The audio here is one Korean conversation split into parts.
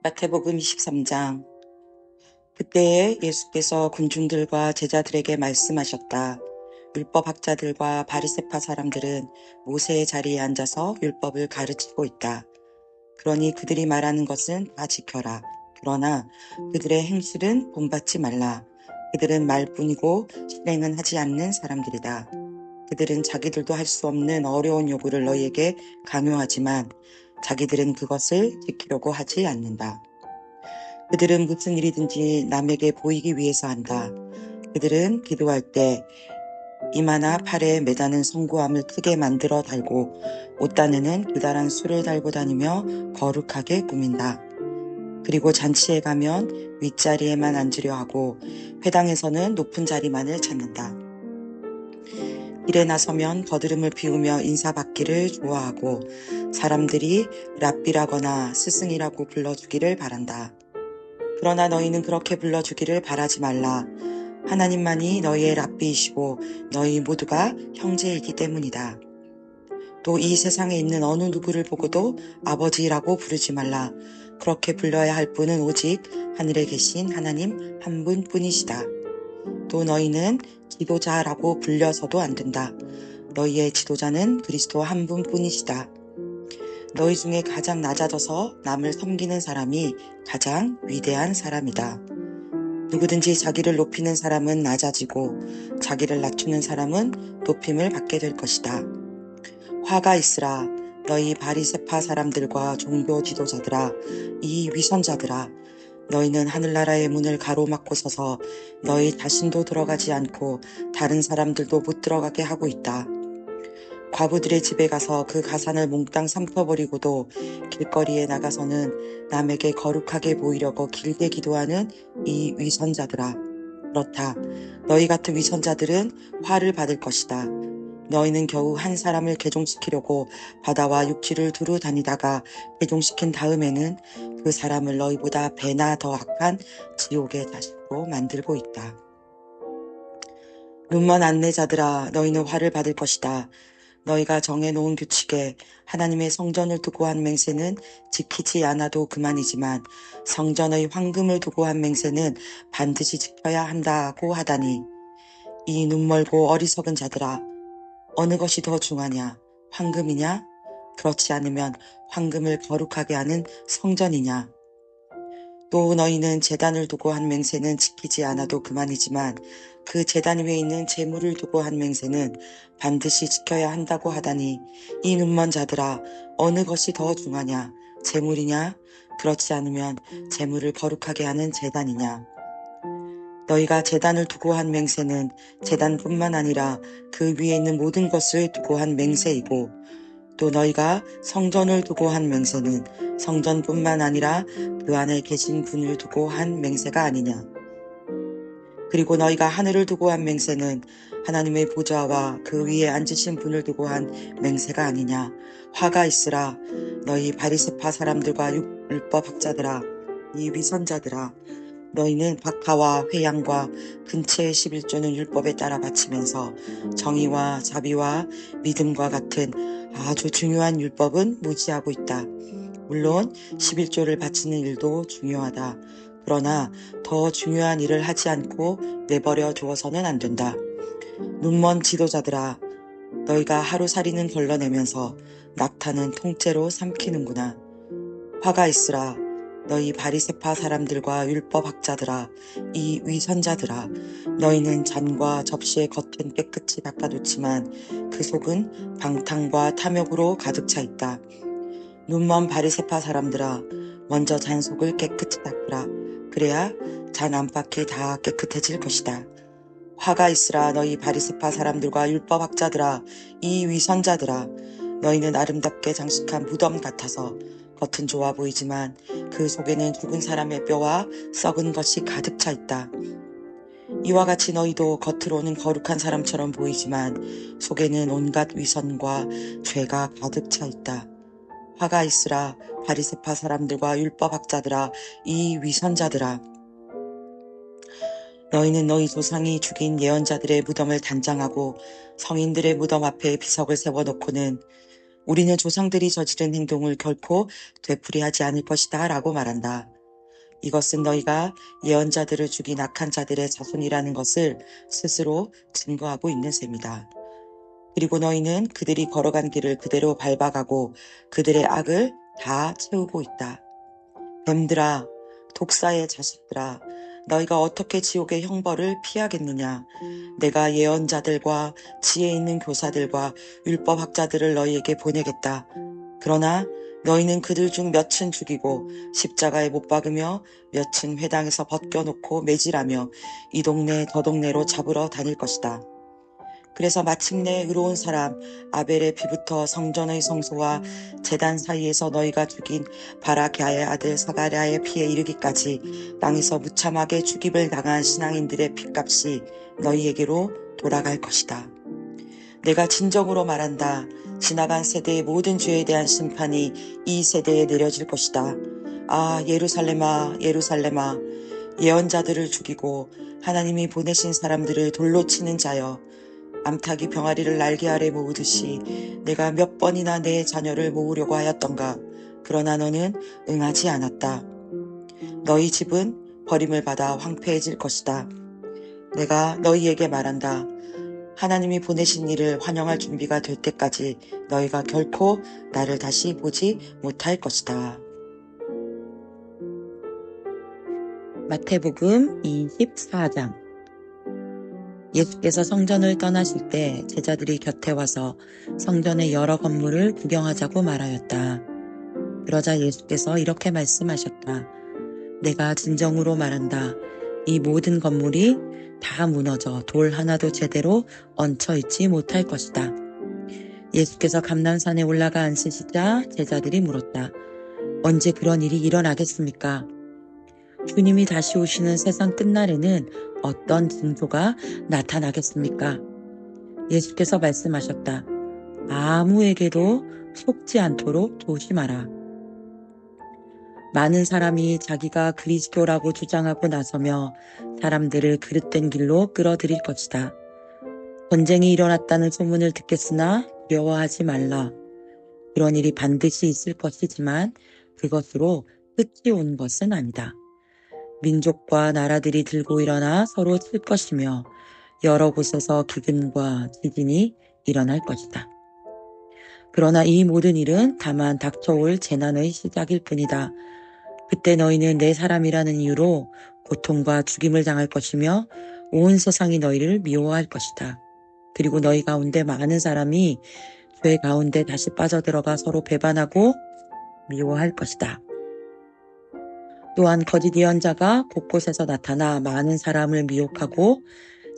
마태복음 23장. 그때에 예수께서 군중들과 제자들에게 말씀하셨다. 율법학자들과 바리새파 사람들은 모세의 자리에 앉아서 율법을 가르치고 있다. 그러니 그들이 말하는 것은 다 지켜라. 그러나 그들의 행실은 본받지 말라. 그들은 말뿐이고 실행은 하지 않는 사람들이다. 그들은 자기들도 할 수 없는 어려운 요구를 너희에게 강요하지만 자기들은 그것을 지키려고 하지 않는다. 그들은 무슨 일이든지 남에게 보이기 위해서 한다. 그들은 기도할 때 이마나 팔에 매다는 성구함을 크게 만들어 달고 옷단에는 기다란 수를 달고 다니며 거룩하게 꾸민다. 그리고 잔치에 가면 윗자리에만 앉으려 하고 회당에서는 높은 자리만을 찾는다. 길에 나서면 거드름을 피우며 인사받기를 좋아하고 사람들이 랍비라거나 스승이라고 불러주기를 바란다. 그러나 너희는 그렇게 불러주기를 바라지 말라. 하나님만이 너희의 랍비이시고 너희 모두가 형제이기 때문이다. 또 이 세상에 있는 어느 누구를 보고도 아버지라고 부르지 말라. 그렇게 불러야 할 분은 오직 하늘에 계신 하나님 한 분뿐이시다. 또 너희는 지도자라고 불려서도 안 된다. 너희의 지도자는 그리스도 한 분뿐이시다. 너희 중에 가장 낮아져서 남을 섬기는 사람이 가장 위대한 사람이다. 누구든지 자기를 높이는 사람은 낮아지고 자기를 낮추는 사람은 높임을 받게 될 것이다. 화가 있으라. 너희 바리새파 사람들과 종교 지도자들아, 이 위선자들아, 너희는 하늘나라의 문을 가로막고 서서 너희 자신도 들어가지 않고 다른 사람들도 못 들어가게 하고 있다. 과부들의 집에 가서 그 가산을 몽땅 삼켜버리고도 길거리에 나가서는 남에게 거룩하게 보이려고 길게 기도하는 이 위선자들아. 그렇다. 너희 같은 위선자들은 화를 받을 것이다. 너희는 겨우 한 사람을 개종시키려고 바다와 육지를 두루 다니다가 개종시킨 다음에는 그 사람을 너희보다 배나 더 악한 지옥의 자식으로 만들고 있다. 눈먼 안내자들아, 너희는 화를 받을 것이다. 너희가 정해놓은 규칙에 하나님의 성전을 두고 한 맹세는 지키지 않아도 그만이지만 성전의 황금을 두고 한 맹세는 반드시 지켜야 한다고 하다니, 이 눈멀고 어리석은 자들아, 어느 것이 더 중하냐? 황금이냐? 그렇지 않으면 황금을 거룩하게 하는 성전이냐? 또 너희는 제단을 두고 한 맹세는 지키지 않아도 그만이지만 그 제단 위에 있는 제물을 두고 한 맹세는 반드시 지켜야 한다고 하다니, 이 눈먼 자들아, 어느 것이 더 중하냐? 제물이냐? 그렇지 않으면 제물을 거룩하게 하는 제단이냐? 너희가 제단을 두고 한 맹세는 제단뿐만 아니라 그 위에 있는 모든 것을 두고 한 맹세이고, 또 너희가 성전을 두고 한 맹세는 성전뿐만 아니라 그 안에 계신 분을 두고 한 맹세가 아니냐. 그리고 너희가 하늘을 두고 한 맹세는 하나님의 보좌와 그 위에 앉으신 분을 두고 한 맹세가 아니냐. 화가 있으라. 너희 바리새파 사람들과 율법학자들아, 이 위선자들아, 너희는 박하와 회양과 근체의 11조는 율법에 따라 바치면서 정의와 자비와 믿음과 같은 아주 중요한 율법은 무시하고 있다. 물론 11조를 바치는 일도 중요하다. 그러나 더 중요한 일을 하지 않고 내버려 두어서는 안 된다. 눈먼 지도자들아, 너희가 하루살이는 걸러내면서 낙타는 통째로 삼키는구나. 화가 있으라. 너희 바리새파 사람들과 율법학자들아, 이 위선자들아, 너희는 잔과 접시의 겉은 깨끗이 닦아놓지만 그 속은 방탕과 탐욕으로 가득 차 있다. 눈먼 바리새파 사람들아, 먼저 잔 속을 깨끗이 닦으라. 그래야 잔 안팎이 다 깨끗해질 것이다. 화가 있으라. 너희 바리새파 사람들과 율법학자들아, 이 위선자들아, 너희는 아름답게 장식한 무덤 같아서 겉은 좋아 보이지만 그 속에는 죽은 사람의 뼈와 썩은 것이 가득 차 있다. 이와 같이 너희도 겉으로는 거룩한 사람처럼 보이지만 속에는 온갖 위선과 죄가 가득 차 있다. 화가 있으라. 바리새파 사람들과 율법학자들아, 이 위선자들아, 너희는 너희 조상이 죽인 예언자들의 무덤을 단장하고 성인들의 무덤 앞에 비석을 세워놓고는 우리는 조상들이 저지른 행동을 결코 되풀이하지 않을 것이다 라고 말한다. 이것은 너희가 예언자들을 죽인 악한 자들의 자손이라는 것을 스스로 증거하고 있는 셈이다. 그리고 너희는 그들이 걸어간 길을 그대로 밟아가고 그들의 악을 다 채우고 있다. 뱀들아, 독사의 자식들아, 너희가 어떻게 지옥의 형벌을 피하겠느냐? 내가 예언자들과 지혜 있는 교사들과 율법학자들을 너희에게 보내겠다. 그러나 너희는 그들 중 몇은 죽이고 십자가에 못 박으며 몇은 회당에서 벗겨놓고 매질하며 이 동네 저 동네로 잡으러 다닐 것이다. 그래서 마침내 의로운 사람 아벨의 피부터 성전의 성소와 제단 사이에서 너희가 죽인 바라기아의 아들 사가랴의 피에 이르기까지 땅에서 무참하게 죽임을 당한 신앙인들의 핏값이 너희에게로 돌아갈 것이다. 내가 진정으로 말한다. 지나간 세대의 모든 죄에 대한 심판이 이 세대에 내려질 것이다. 아, 예루살렘아, 예루살렘아, 예언자들을 죽이고 하나님이 보내신 사람들을 돌로 치는 자여, 암탉이 병아리를 날개 아래 모으듯이 내가 몇 번이나 내 자녀를 모으려고 하였던가. 그러나 너는 응하지 않았다. 너희 집은 버림을 받아 황폐해질 것이다. 내가 너희에게 말한다. 하나님이 보내신 이를 환영할 준비가 될 때까지 너희가 결코 나를 다시 보지 못할 것이다. 마태복음 24장. 예수께서 성전을 떠나실 때 제자들이 곁에 와서 성전의 여러 건물을 구경하자고 말하였다. 그러자 예수께서 이렇게 말씀하셨다. 내가 진정으로 말한다. 이 모든 건물이 다 무너져 돌 하나도 제대로 얹혀 있지 못할 것이다. 예수께서 감람산에 올라가 앉으시자 제자들이 물었다. 언제 그런 일이 일어나겠습니까? 주님이 다시 오시는 세상 끝날에는 어떤 징조가 나타나겠습니까? 예수께서 말씀하셨다. 아무에게도 속지 않도록 조심하라. 많은 사람이 자기가 그리스도라고 주장하고 나서며 사람들을 그릇된 길로 끌어들일 것이다. 전쟁이 일어났다는 소문을 듣겠으나 두려워하지 말라. 그런 일이 반드시 있을 것이지만 그것으로 끝이 온 것은 아니다. 민족과 나라들이 들고 일어나 서로 칠 것이며 여러 곳에서 기근과 지진이 일어날 것이다. 그러나 이 모든 일은 다만 닥쳐올 재난의 시작일 뿐이다. 그때 너희는 내 사람이라는 이유로 고통과 죽임을 당할 것이며 온 세상이 너희를 미워할 것이다. 그리고 너희 가운데 많은 사람이 죄 가운데 다시 빠져들어가 서로 배반하고 미워할 것이다. 또한 거짓 예언자가 곳곳에서 나타나 많은 사람을 미혹하고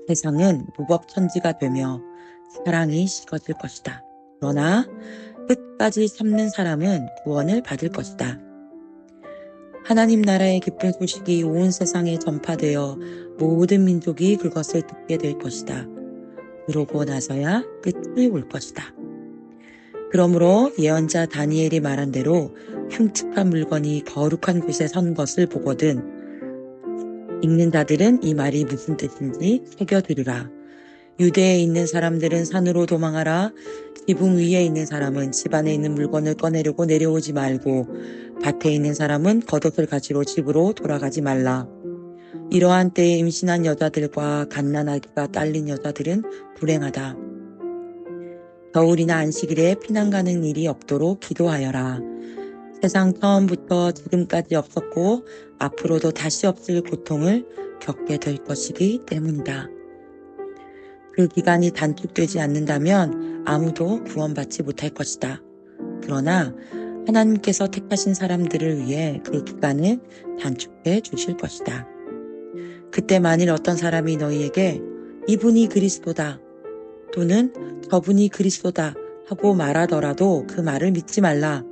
세상은 무법천지가 되며 사랑이 식어질 것이다. 그러나 끝까지 참는 사람은 구원을 받을 것이다. 하나님 나라의 기쁜 소식이 온 세상에 전파되어 모든 민족이 그것을 듣게 될 것이다. 그러고 나서야 끝이 올 것이다. 그러므로 예언자 다니엘이 말한 대로 흉측한 물건이 거룩한 곳에 선 것을 보거든 읽는 자들은 이 말이 무슨 뜻인지 새겨들으라. 유대에 있는 사람들은 산으로 도망하라. 지붕 위에 있는 사람은 집 안에 있는 물건을 꺼내려고 내려오지 말고 밭에 있는 사람은 겉옷을 가지러 집으로 돌아가지 말라. 이러한 때에 임신한 여자들과 갓난아기가 딸린 여자들은 불행하다. 겨울이나 안식일에 피난 가는 일이 없도록 기도하여라. 세상 처음부터 지금까지 없었고 앞으로도 다시 없을 고통을 겪게 될 것이기 때문이다. 그 기간이 단축되지 않는다면 아무도 구원받지 못할 것이다. 그러나 하나님께서 택하신 사람들을 위해 그 기간을 단축해 주실 것이다. 그때 만일 어떤 사람이 너희에게 이분이 그리스도다 또는 저분이 그리스도다 하고 말하더라도 그 말을 믿지 말라.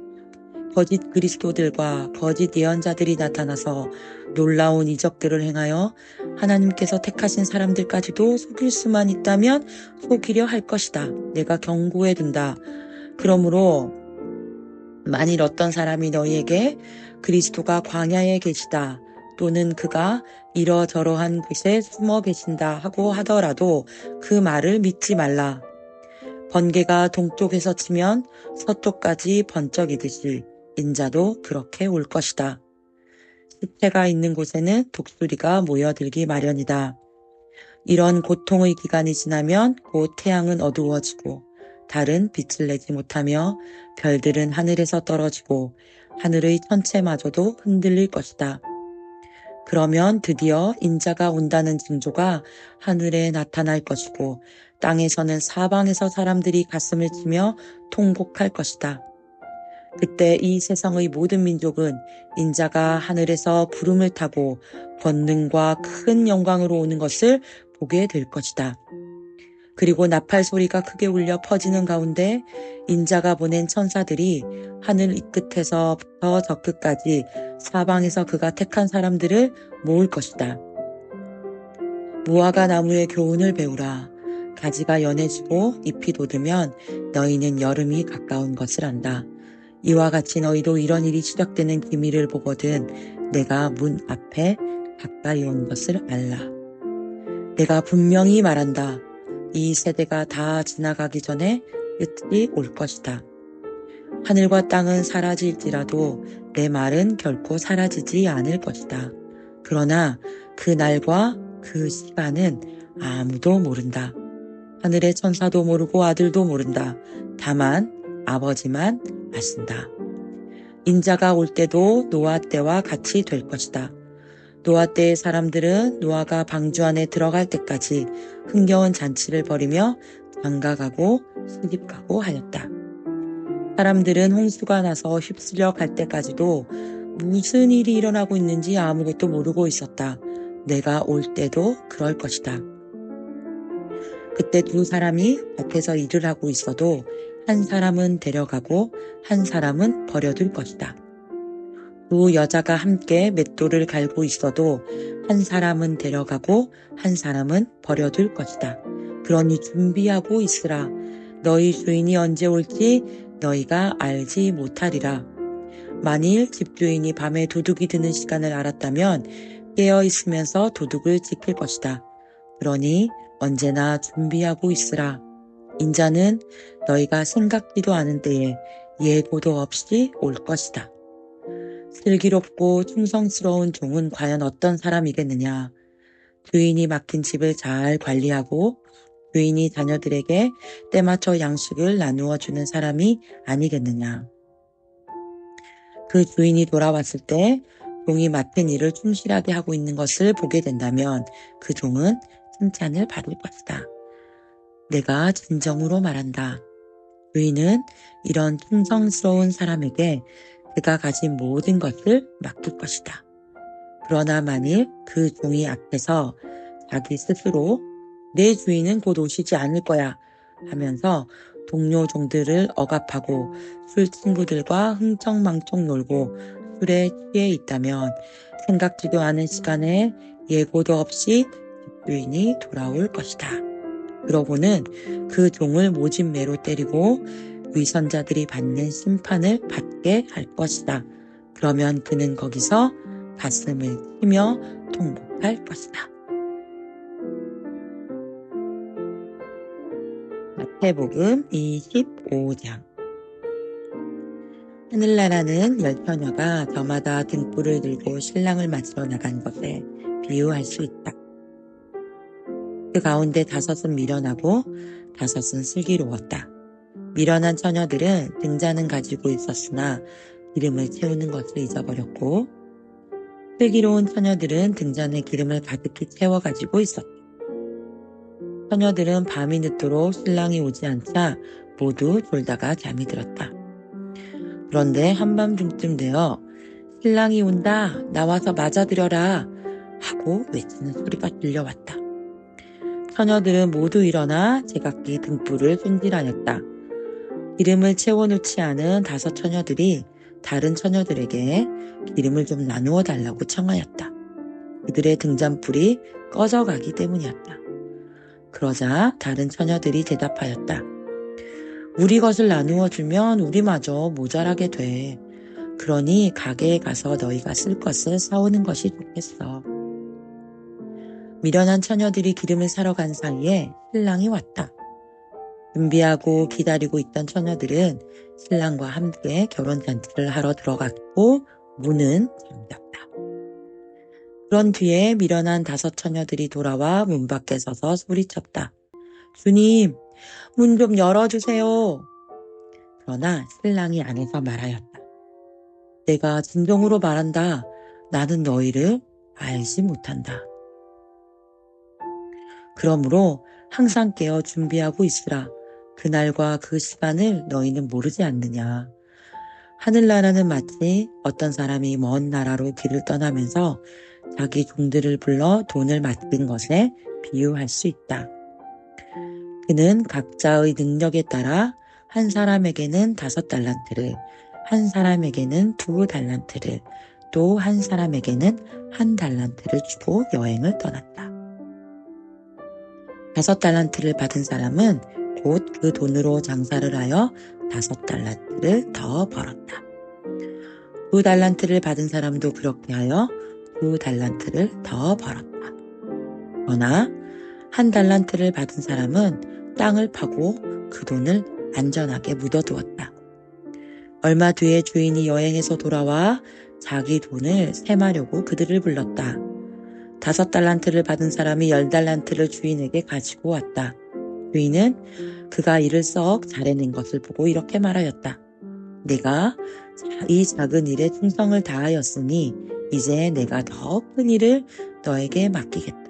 거짓 그리스도들과 거짓 예언자들이 나타나서 놀라운 이적들을 행하여 하나님께서 택하신 사람들까지도 속일 수만 있다면 속이려 할 것이다. 내가 경고해 둔다. 그러므로 만일 어떤 사람이 너희에게 그리스도가 광야에 계시다 또는 그가 이러저러한 곳에 숨어 계신다 하고 하더라도 그 말을 믿지 말라. 번개가 동쪽에서 치면 서쪽까지 번쩍이듯이 인자도 그렇게 올 것이다. 시체가 있는 곳에는 독수리가 모여들기 마련이다. 이런 고통의 기간이 지나면 곧 태양은 어두워지고 달은 빛을 내지 못하며 별들은 하늘에서 떨어지고 하늘의 천체마저도 흔들릴 것이다. 그러면 드디어 인자가 온다는 징조가 하늘에 나타날 것이고 땅에서는 사방에서 사람들이 가슴을 치며 통곡할 것이다. 그때 이 세상의 모든 민족은 인자가 하늘에서 구름을 타고 권능과 큰 영광으로 오는 것을 보게 될 것이다. 그리고 나팔 소리가 크게 울려 퍼지는 가운데 인자가 보낸 천사들이 하늘 이 끝에서부터 저 끝까지 사방에서 그가 택한 사람들을 모을 것이다. 무화과 나무의 교훈을 배우라. 가지가 연해지고 잎이 돋으면 너희는 여름이 가까운 것을 안다. 이와 같이 너희도 이런 일이 시작되는 기미를 보거든 내가 문 앞에 가까이 온 것을 알라. 내가 분명히 말한다. 이 세대가 다 지나가기 전에 끝이 올 것이다. 하늘과 땅은 사라질지라도 내 말은 결코 사라지지 않을 것이다. 그러나 그 날과 그 시간은 아무도 모른다. 하늘의 천사도 모르고 아들도 모른다. 다만 아버지만 아신다. 인자가 올 때도 노아 때와 같이 될 것이다. 노아 때의 사람들은 노아가 방주 안에 들어갈 때까지 흥겨운 잔치를 벌이며 장가가고 시집가고 하였다. 사람들은 홍수가 나서 휩쓸려 갈 때까지도 무슨 일이 일어나고 있는지 아무것도 모르고 있었다. 내가 올 때도 그럴 것이다. 그때 두 사람이 밭에서 일을 하고 있어도 한 사람은 데려가고 한 사람은 버려둘 것이다. 두 여자가 함께 맷돌을 갈고 있어도 한 사람은 데려가고 한 사람은 버려둘 것이다. 그러니 준비하고 있으라. 너희 주인이 언제 올지 너희가 알지 못하리라. 만일 집주인이 밤에 도둑이 드는 시간을 알았다면 깨어 있으면서 도둑을 지킬 것이다. 그러니 언제나 준비하고 있으라. 인자는 너희가 생각지도 않은 때에 예고도 없이 올 것이다. 슬기롭고 충성스러운 종은 과연 어떤 사람이겠느냐. 주인이 맡긴 집을 잘 관리하고 주인이 자녀들에게 때맞춰 양식을 나누어 주는 사람이 아니겠느냐. 그 주인이 돌아왔을 때 종이 맡은 일을 충실하게 하고 있는 것을 보게 된다면 그 종은 칭찬을 받을 것이다. 내가 진정으로 말한다. 주인은 이런 충성스러운 사람에게 그가 가진 모든 것을 맡길 것이다. 그러나 만일 그 종이 앞에서 자기 스스로 내 주인은 곧 오시지 않을 거야 하면서 동료 종들을 억압하고 술 친구들과 흥청망청 놀고 술에 취해 있다면 생각지도 않은 시간에 예고도 없이 집주인이 돌아올 것이다. 그러고는 그 종을 모진매로 때리고 위선자들이 받는 심판을 받게 할 것이다. 그러면 그는 거기서 가슴을 치며 통곡할 것이다. 마태복음 25장. 하늘나라는 10처녀가 저마다 등불을 들고 신랑을 맞으러 나간 것에 비유할 수 있다. 그 가운데 5은 미련하고 5은 슬기로웠다. 미련한 처녀들은 등잔은 가지고 있었으나 기름을 채우는 것을 잊어버렸고 슬기로운 처녀들은 등잔에 기름을 가득히 채워가지고 있었다. 처녀들은 밤이 늦도록 신랑이 오지 않자 모두 졸다가 잠이 들었다. 그런데 한밤중쯤 되어 신랑이 온다, 나와서 맞아들여라 하고 외치는 소리가 들려왔다. 처녀들은 모두 일어나 제각기 등불을 손질하였다. 기름을 채워놓지 않은 5 처녀들이 다른 처녀들에게 기름을 좀 나누어 달라고 청하였다. 그들의 등잔불이 꺼져가기 때문이었다. 그러자 다른 처녀들이 대답하였다. 우리 것을 나누어 주면 우리마저 모자라게 돼. 그러니 가게에 가서 너희가 쓸 것을 사오는 것이 좋겠어. 미련한 처녀들이 기름을 사러 간 사이에 신랑이 왔다. 준비하고 기다리고 있던 처녀들은 신랑과 함께 결혼잔치를 하러 들어갔고 문은 잠겼다. 그런 뒤에 미련한 5처녀들이 돌아와 문 밖에 서서 소리쳤다. 주님, 문 좀 열어주세요. 그러나 신랑이 안에서 말하였다. 내가 진정으로 말한다. 나는 너희를 알지 못한다. 그러므로 항상 깨어 준비하고 있으라. 그날과 그 시간을 너희는 모르지 않느냐. 하늘나라는 마치 어떤 사람이 먼 나라로 길을 떠나면서 자기 종들을 불러 돈을 맡긴 것에 비유할 수 있다. 그는 각자의 능력에 따라 한 사람에게는 5달란트를, 한 사람에게는 2달란트를, 또 한 사람에게는 1달란트를 주고 여행을 떠났다. 5달란트를 받은 사람은 곧 그 돈으로 장사를 하여 5달란트를 더 벌었다. 2달란트를 받은 사람도 그렇게 하여 2달란트를 더 벌었다. 그러나 1달란트를 받은 사람은 땅을 파고 그 돈을 안전하게 묻어두었다. 얼마 뒤에 주인이 여행에서 돌아와 자기 돈을 셈하려고 그들을 불렀다. 5달란트를 받은 사람이 10달란트를 주인에게 가지고 왔다. 주인은 그가 일을 썩 잘해낸 것을 보고 이렇게 말하였다. 내가 이 작은 일에 충성을 다하였으니 이제 내가 더 큰 일을 너에게 맡기겠다.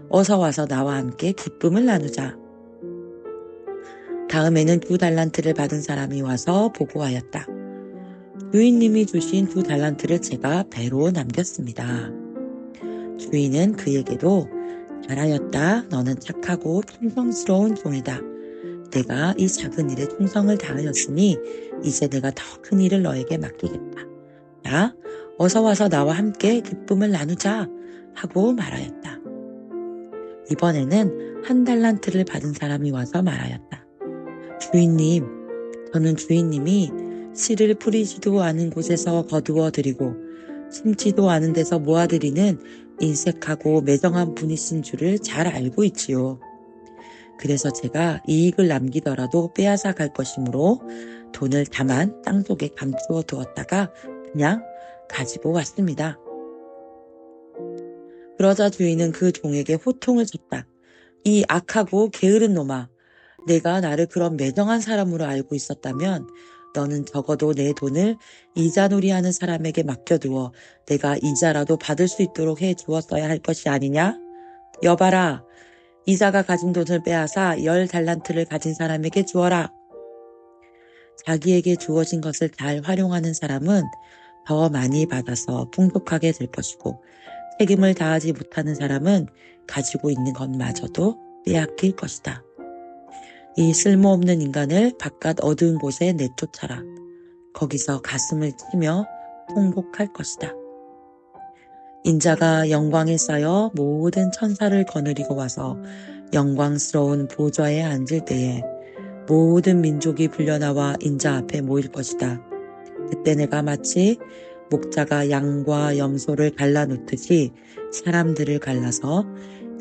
어서 와서 나와 함께 기쁨을 나누자. 다음에는 2달란트를 받은 사람이 와서 보고하였다. 주인님이 주신 2달란트를 제가 배로 남겼습니다. 주인은 그에게도 잘하였다. 너는 착하고 충성스러운 종이다. 내가 이 작은 일에 충성을 다하였으니 이제 내가 더 큰 일을 너에게 맡기겠다. 야, 어서 와서 나와 함께 기쁨을 나누자 하고 말하였다. 이번에는 1달란트를 받은 사람이 와서 말하였다. 주인님, 저는 주인님이 씨를 뿌리지도 않은 곳에서 거두어 드리고 심지도 않은 데서 모아드리는 인색하고 매정한 분이신 줄을 잘 알고 있지요. 그래서 제가 이익을 남기더라도 빼앗아 갈 것이므로 돈을 다만 땅속에 감추어 두었다가 그냥 가지고 왔습니다. 그러자 주인은 그 종에게 호통을 쳤다. 이 악하고 게으른 놈아, 내가 나를 그런 매정한 사람으로 알고 있었다면 너는 적어도 내 돈을 이자놀이하는 사람에게 맡겨두어 내가 이자라도 받을 수 있도록 해 주었어야 할 것이 아니냐? 여봐라, 이자가 가진 돈을 빼앗아 10달란트를 가진 사람에게 주어라. 자기에게 주어진 것을 잘 활용하는 사람은 더 많이 받아서 풍족하게 될 것이고 책임을 다하지 못하는 사람은 가지고 있는 것마저도 빼앗길 것이다. 이 쓸모없는 인간을 바깥 어두운 곳에 내쫓아라. 거기서 가슴을 치며 통곡할 것이다. 인자가 영광에 쌓여 모든 천사를 거느리고 와서 영광스러운 보좌에 앉을 때에 모든 민족이 불려나와 인자 앞에 모일 것이다. 그때 내가 마치 목자가 양과 염소를 갈라놓듯이 사람들을 갈라서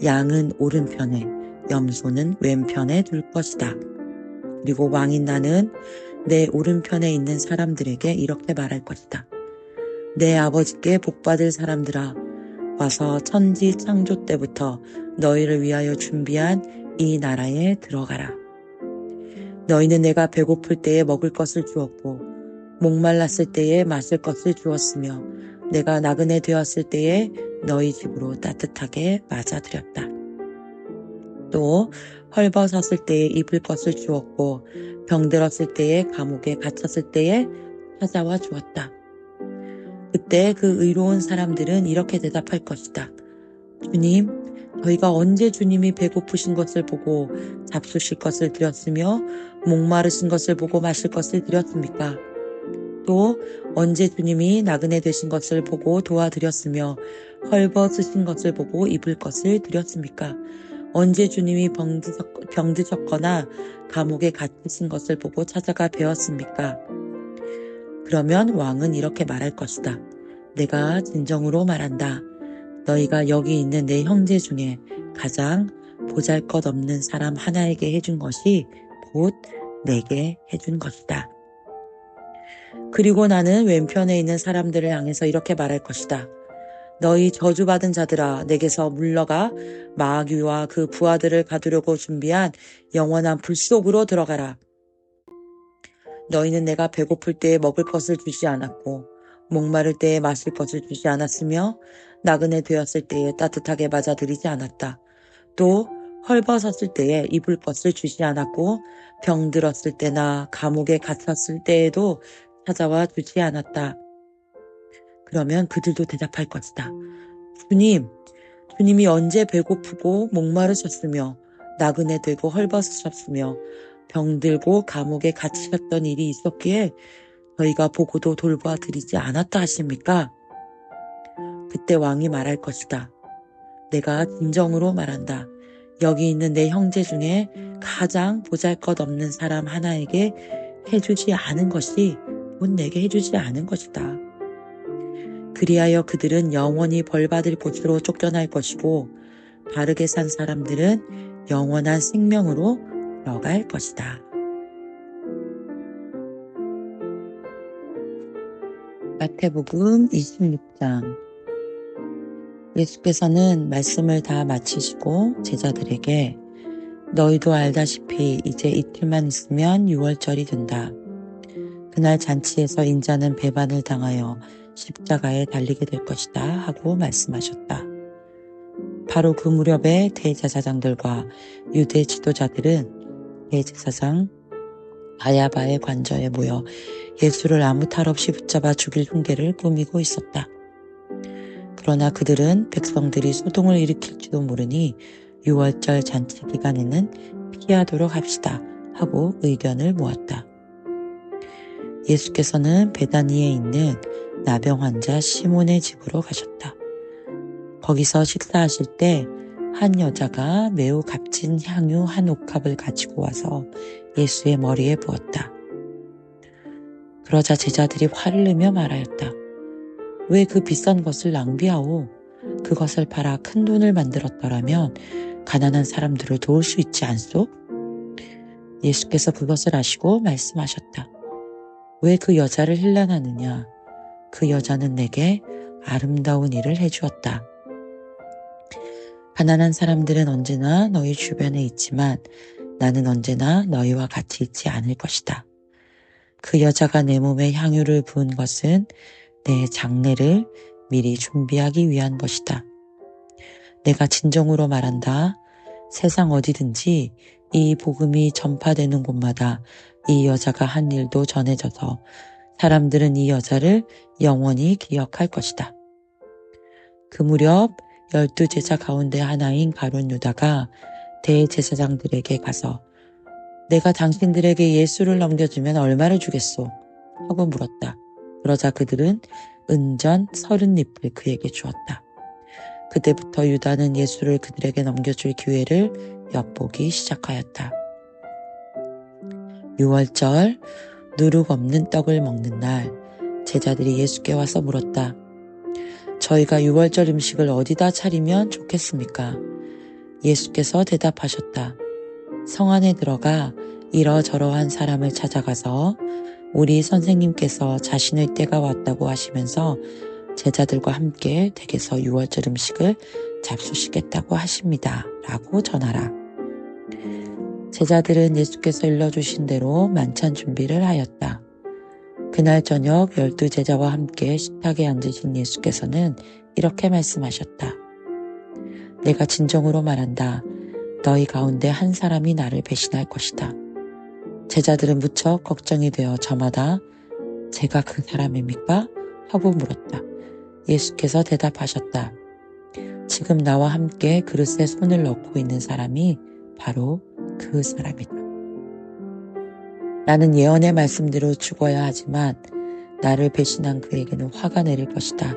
양은 오른편에 염소는 왼편에 둘 것이다. 그리고 왕인 나는 내 오른편에 있는 사람들에게 이렇게 말할 것이다. 내 아버지께 복받을 사람들아, 와서 천지 창조 때부터 너희를 위하여 준비한 이 나라에 들어가라. 너희는 내가 배고플 때에 먹을 것을 주었고 목말랐을 때에 마실 것을 주었으며 내가 나그네 되었을 때에 너희 집으로 따뜻하게 맞아들였다. 또 헐벗었을 때에 입을 것을 주었고 병들었을 때에 감옥에 갇혔을 때에 찾아와 주었다. 그때 그 의로운 사람들은 이렇게 대답할 것이다. 주님, 저희가 언제 주님이 배고프신 것을 보고 잡수실 것을 드렸으며 목마르신 것을 보고 마실 것을 드렸습니까? 또 언제 주님이 나그네 되신 것을 보고 도와드렸으며 헐벗으신 것을 보고 입을 것을 드렸습니까? 언제 주님이 병드셨거나 감옥에 갇히신 것을 보고 찾아가 뵈었습니까? 그러면 왕은 이렇게 말할 것이다. 내가 진정으로 말한다. 너희가 여기 있는 내 형제 중에 가장 보잘것없는 사람 하나에게 해준 것이 곧 내게 해준 것이다. 그리고 나는 왼편에 있는 사람들을 향해서 이렇게 말할 것이다. 너희 저주받은 자들아, 내게서 물러가 마귀와 그 부하들을 가두려고 준비한 영원한 불 속으로 들어가라. 너희는 내가 배고플 때에 먹을 것을 주지 않았고 목마를 때에 마실 것을 주지 않았으며 나그네 되었을 때에 따뜻하게 맞아들이지 않았다. 또 헐벗었을 때에 입을 것을 주지 않았고 병들었을 때나 감옥에 갇혔을 때에도 찾아와 주지 않았다. 그러면 그들도 대답할 것이다. 주님이 언제 배고프고 목마르셨으며 나그네 되고 헐벗으셨으며 병들고 감옥에 갇히셨던 일이 있었기에 저희가 보고도 돌보아 드리지 않았다 하십니까? 그때 왕이 말할 것이다. 내가 진정으로 말한다. 여기 있는 내 형제 중에 가장 보잘것없는 사람 하나에게 해주지 않은 것이 곧 내게 해주지 않은 것이다. 그리하여 그들은 영원히 벌받을 곳으로 쫓겨날 것이고 바르게 산 사람들은 영원한 생명으로 들어갈 것이다. 마태복음 26장. 예수께서는 말씀을 다 마치시고 제자들에게 너희도 알다시피 이제 이틀만 있으면 유월절이 된다. 그날 잔치에서 인자는 배반을 당하여 십자가에 달리게 될 것이다 하고 말씀하셨다. 바로 그 무렵에 대제사장들과 유대 지도자들은 대제사장 가야바의 관저에 모여 예수를 아무 탈 없이 붙잡아 죽일 흉계를 꾸미고 있었다. 그러나 그들은 백성들이 소동을 일으킬지도 모르니 유월절 잔치 기간에는 피하도록 합시다 하고 의견을 모았다. 예수께서는 베다니에 있는 나병 환자 시몬의 집으로 가셨다. 거기서 식사하실 때 한 여자가 매우 값진 향유 한 옥합을 가지고 와서 예수의 머리에 부었다. 그러자 제자들이 화를 내며 말하였다. 왜 그 비싼 것을 낭비하오? 그것을 팔아 큰 돈을 만들었더라면 가난한 사람들을 도울 수 있지 않소? 예수께서 그것을 아시고 말씀하셨다. 왜 그 여자를 힐난하느냐? 그 여자는 내게 아름다운 일을 해주었다. 가난한 사람들은 언제나 너희 주변에 있지만 나는 언제나 너희와 같이 있지 않을 것이다. 그 여자가 내 몸에 향유를 부은 것은 내 장례를 미리 준비하기 위한 것이다. 내가 진정으로 말한다. 세상 어디든지 이 복음이 전파되는 곳마다 이 여자가 한 일도 전해져서 사람들은 이 여자를 영원히 기억할 것이다. 그 무렵 12제자 가운데 하나인 가룟 유다가 대제사장들에게 가서 내가 당신들에게 예수를 넘겨주면 얼마를 주겠소? 하고 물었다. 그러자 그들은 은전 30립을 그에게 주었다. 그때부터 유다는 예수를 그들에게 넘겨줄 기회를 엿보기 시작하였다. 유월절 누룩 없는 떡을 먹는 날 제자들이 예수께 와서 물었다. 저희가 유월절 음식을 어디다 차리면 좋겠습니까? 예수께서 대답하셨다. 성 안에 들어가 이러저러한 사람을 찾아가서 우리 선생님께서 자신의 때가 왔다고 하시면서 제자들과 함께 댁에서 유월절 음식을 잡수시겠다고 하십니다. 라고 전하라. 제자들은 예수께서 일러주신 대로 만찬 준비를 하였다. 그날 저녁 12제자와 함께 식탁에 앉으신 예수께서는 이렇게 말씀하셨다. 내가 진정으로 말한다. 너희 가운데 한 사람이 나를 배신할 것이다. 제자들은 무척 걱정이 되어 저마다 제가 그 사람입니까? 하고 물었다. 예수께서 대답하셨다. 지금 나와 함께 그릇에 손을 넣고 있는 사람이 바로 그 사람이다. 나는 예언의 말씀대로 죽어야 하지만 나를 배신한 그에게는 화가 내릴 것이다.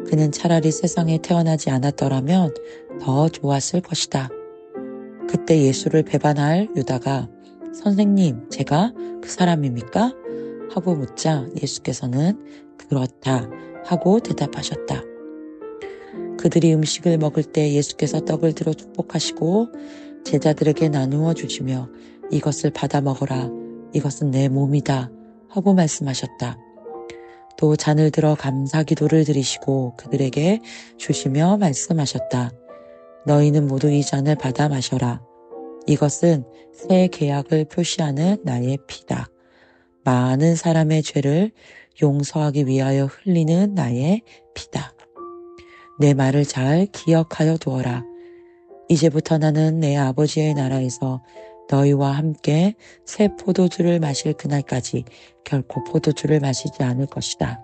그는 차라리 세상에 태어나지 않았더라면 더 좋았을 것이다. 그때 예수를 배반할 유다가 선생님, 제가 그 사람입니까? 하고 묻자 예수께서는 그렇다 하고 대답하셨다. 그들이 음식을 먹을 때 예수께서 떡을 들어 축복하시고 제자들에게 나누어 주시며 이것을 받아 먹어라. 이것은 내 몸이다 하고 말씀하셨다. 또 잔을 들어 감사 기도를 드리시고 그들에게 주시며 말씀하셨다. 너희는 모두 이 잔을 받아 마셔라. 이것은 새 계약을 표시하는 나의 피다. 많은 사람의 죄를 용서하기 위하여 흘리는 나의 피다. 내 말을 잘 기억하여 두어라. 이제부터 나는 내 아버지의 나라에서 너희와 함께 새 포도주를 마실 그날까지 결코 포도주를 마시지 않을 것이다.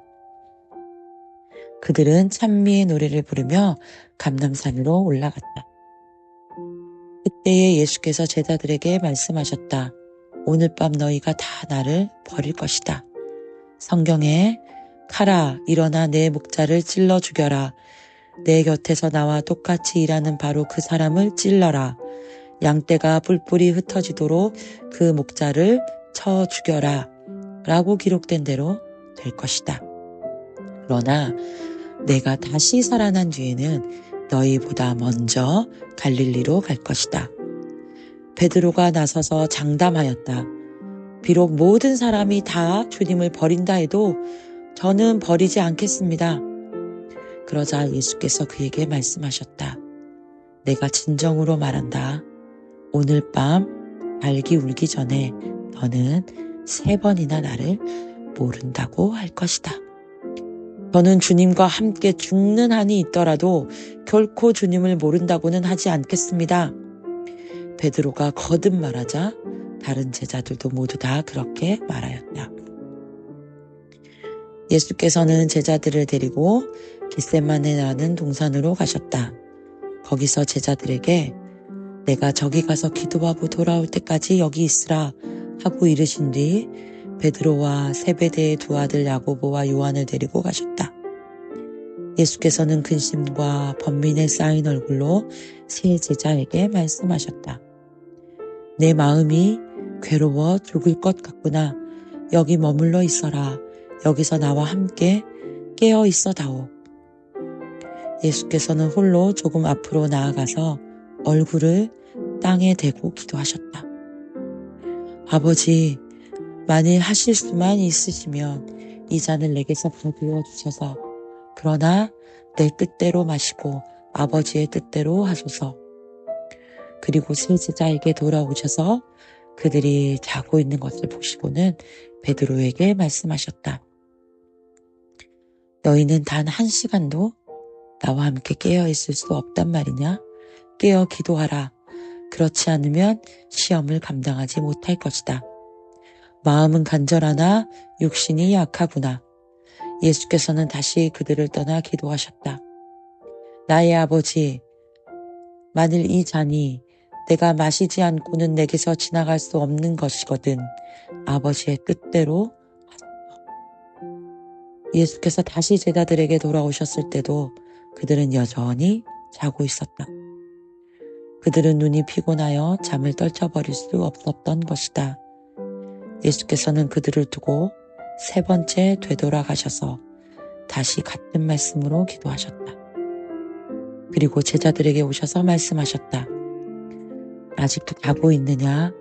그들은 찬미의 노래를 부르며 감람산으로 올라갔다. 그때에 예수께서 제자들에게 말씀하셨다. 오늘 밤 너희가 다 나를 버릴 것이다. 성경에 가라, 일어나 내 목자를 찔러 죽여라. 내 곁에서 나와 똑같이 일하는 바로 그 사람을 찔러라. 양떼가 뿔뿔이 흩어지도록 그 목자를 쳐 죽여라. 라고 기록된 대로 될 것이다. 그러나 내가 다시 살아난 뒤에는 너희보다 먼저 갈릴리로 갈 것이다. 베드로가 나서서 장담하였다. 비록 모든 사람이 다 주님을 버린다 해도 저는 버리지 않겠습니다. 그러자 예수께서 그에게 말씀하셨다. 내가 진정으로 말한다. 오늘 밤 달기 울기 전에 너는 3번이나 나를 모른다고 할 것이다. 저는 주님과 함께 죽는 한이 있더라도 결코 주님을 모른다고는 하지 않겠습니다. 베드로가 거듭 말하자 다른 제자들도 모두 다 그렇게 말하였다. 예수께서는 제자들을 데리고 겟세마네라는 동산으로 가셨다. 거기서 제자들에게 내가 저기 가서 기도하고 돌아올 때까지 여기 있으라 하고 이르신 뒤 베드로와 세베대의 2 아들 야고보와 요한을 데리고 가셨다. 예수께서는 근심과 번민에 쌓인 얼굴로 세 제자에게 말씀하셨다. 내 마음이 괴로워 죽을 것 같구나. 여기 머물러 있어라. 여기서 나와 함께 깨어 있어다오. 예수께서는 홀로 조금 앞으로 나아가서 얼굴을 땅에 대고 기도하셨다. 아버지, 만일 하실 수만 있으시면 이 잔을 내게서 거두어 주셔서 그러나 내 뜻대로 마시고 아버지의 뜻대로 하소서. 그리고 세 제자에게 돌아오셔서 그들이 자고 있는 것을 보시고는 베드로에게 말씀하셨다. 너희는 단 1시간도 나와 함께 깨어 있을 수 없단 말이냐? 깨어 기도하라. 그렇지 않으면 시험을 감당하지 못할 것이다. 마음은 간절하나 육신이 약하구나. 예수께서는 다시 그들을 떠나 기도하셨다. 나의 아버지, 만일 이 잔이 내가 마시지 않고는 내게서 지나갈 수 없는 것이거든 아버지의 뜻대로 하소서. 예수께서 다시 제자들에게 돌아오셨을 때도 그들은 여전히 자고 있었다. 그들은 눈이 피곤하여 잠을 떨쳐버릴 수 없었던 것이다. 예수께서는 그들을 두고 3번째 되돌아가셔서 다시 같은 말씀으로 기도하셨다. 그리고 제자들에게 오셔서 말씀하셨다. 아직도 자고 있느냐?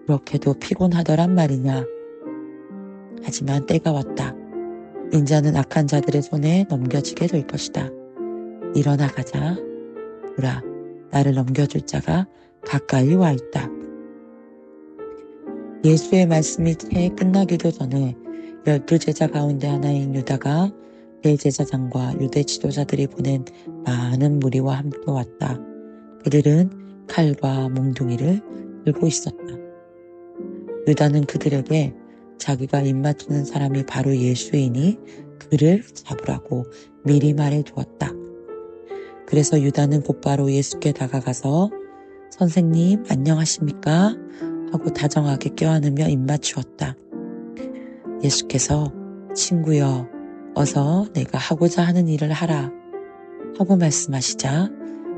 그렇게도 피곤하더란 말이냐? 하지만 때가 왔다. 인자는 악한 자들의 손에 넘겨지게 될 것이다. 일어나 가자. 보라, 나를 넘겨줄 자가 가까이 와 있다. 예수의 말씀이 채 끝나기도 전에 12제자 가운데 하나인 유다가 대제사장과 유대 지도자들이 보낸 많은 무리와 함께 왔다. 그들은 칼과 몽둥이를 들고 있었다. 유다는 그들에게 자기가 입맞추는 사람이 바로 예수이니 그를 잡으라고 미리 말해두었다. 그래서 유다는 곧바로 예수께 다가가서 선생님 안녕하십니까? 하고 다정하게 껴안으며 입맞추었다. 예수께서 친구여 어서 내가 하고자 하는 일을 하라 하고 말씀하시자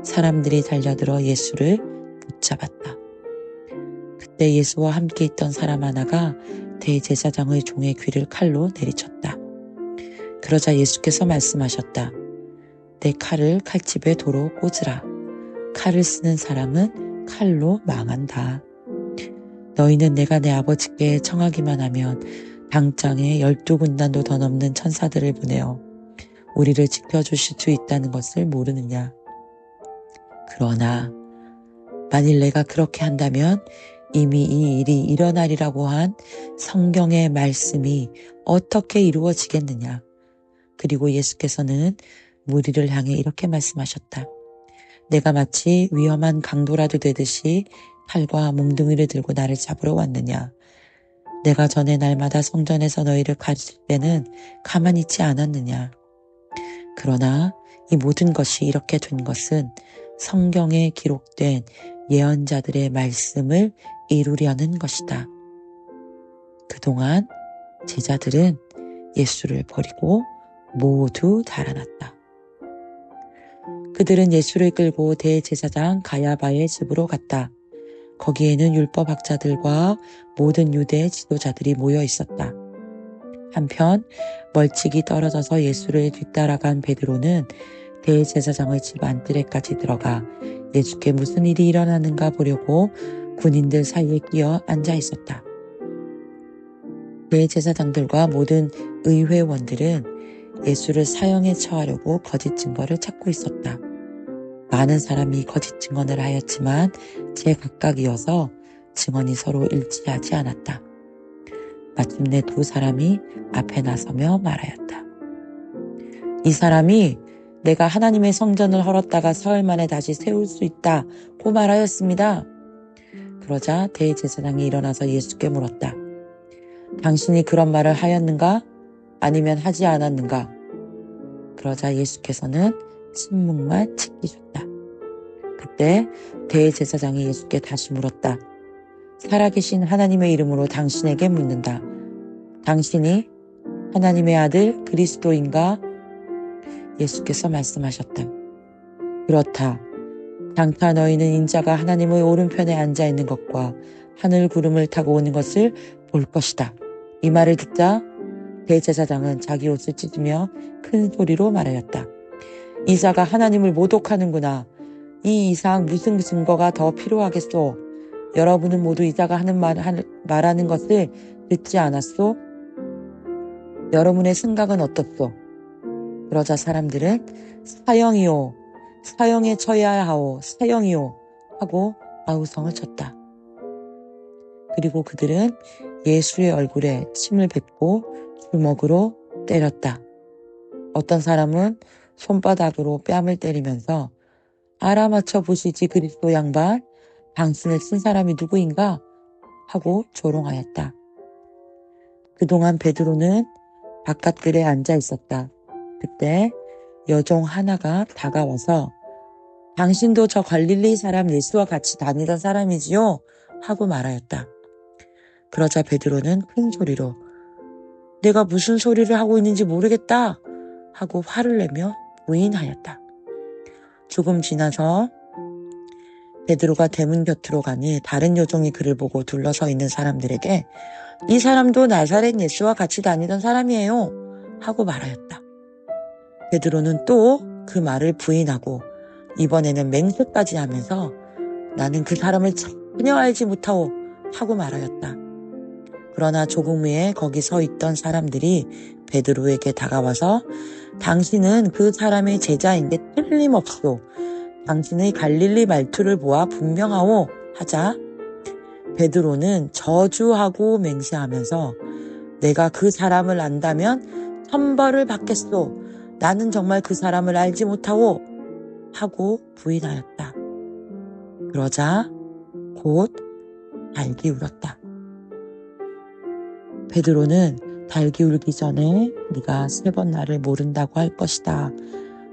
사람들이 달려들어 예수를 붙잡았다. 그때 예수와 함께 있던 사람 하나가 대제사장의 종의 귀를 칼로 내리쳤다. 그러자 예수께서 말씀하셨다. 내 칼을 칼집에 도로 꽂으라. 칼을 쓰는 사람은 칼로 망한다. 너희는 내가 내 아버지께 청하기만 하면 당장에 12군단도 더 넘는 천사들을 보내어 우리를 지켜주실 수 있다는 것을 모르느냐. 그러나 만일 내가 그렇게 한다면 이미 이 일이 일어나리라고 한 성경의 말씀이 어떻게 이루어지겠느냐. 그리고 예수께서는 무리를 향해 이렇게 말씀하셨다. 내가 마치 위험한 강도라도 되듯이 칼과 몽둥이를 들고 나를 잡으러 왔느냐. 내가 전에 날마다 성전에서 너희를 가르칠 때는 가만히 있지 않았느냐. 그러나 이 모든 것이 이렇게 된 것은 성경에 기록된 예언자들의 말씀을 이루려는 것이다. 그동안 제자들은 예수를 버리고 모두 달아났다. 그들은 예수를 끌고 대제사장 가야바의 집으로 갔다. 거기에는 율법학자들과 모든 유대 지도자들이 모여 있었다. 한편 멀찍이 떨어져서 예수를 뒤따라간 베드로는 대제사장의 집 안뜰에까지 들어가 예수께 무슨 일이 일어나는가 보려고 군인들 사이에 끼어 앉아 있었다. 대제사장들과 모든 의회원들은 예수를 사형에 처하려고 거짓 증거를 찾고 있었다. 많은 사람이 거짓 증언을 하였지만 제각각이어서 증언이 서로 일치하지 않았다. 마침내 두 사람이 앞에 나서며 말하였다. 이 사람이 내가 하나님의 성전을 헐었다가 사흘 만에 다시 세울 수 있다고 말하였습니다. 그러자 대제사장이 일어나서 예수께 물었다. 당신이 그런 말을 하였는가? 아니면 하지 않았는가? 그러자 예수께서는 침묵만 지키셨다. 그때 대제사장이 예수께 다시 물었다. 살아계신 하나님의 이름으로 당신에게 묻는다. 당신이 하나님의 아들 그리스도인가? 예수께서 말씀하셨다. 그렇다. 장차 너희는 인자가 하나님의 오른편에 앉아있는 것과 하늘 구름을 타고 오는 것을 볼 것이다. 이 말을 듣자 대제사장은 자기 옷을 찢으며 큰 소리로 말하였다. 이사가 하나님을 모독하는구나. 이 이상 무슨 증거가 더 필요하겠소? 여러분은 모두 이사가 말하는 것을 듣지 않았소? 여러분의 생각은 어떻소? 그러자 사람들은 사형이요, 사형에 처해야 하오, 사형이요 하고 아우성을 쳤다. 그리고 그들은 예수의 얼굴에 침을 뱉고 주먹으로 때렸다. 어떤 사람은 손바닥으로 뺨을 때리면서 알아맞혀 보시지 그리스도 양반, 당신을 친 사람이 누구인가? 하고 조롱하였다. 그동안 베드로는 바깥들에 앉아 있었다. 그때 여종 하나가 다가와서 당신도 저 갈릴리 사람 예수와 같이 다니던 사람이지요? 하고 말하였다. 그러자 베드로는 큰 소리로 내가 무슨 소리를 하고 있는지 모르겠다 하고 화를 내며 부인하였다. 조금 지나서 베드로가 대문 곁으로 가니 다른 여종이 그를 보고 둘러서 있는 사람들에게 이 사람도 나사렛 예수와 같이 다니던 사람이에요 하고 말하였다. 베드로는 또 그 말을 부인하고 이번에는 맹세까지 하면서 나는 그 사람을 전혀 알지 못하오 하고 말하였다. 그러나 조금 후에 거기 서 있던 사람들이 베드로에게 다가와서 당신은 그 사람의 제자인 게 틀림없소. 당신의 갈릴리 말투를 보아 분명하오 하자 베드로는 저주하고 맹세하면서 내가 그 사람을 안다면 천벌을 받겠소. 나는 정말 그 사람을 알지 못하오 하고 부인하였다. 그러자 곧 달기 울었다. 베드로는 달기 울기 전에 네가 3번 나를 모른다고 할 것이다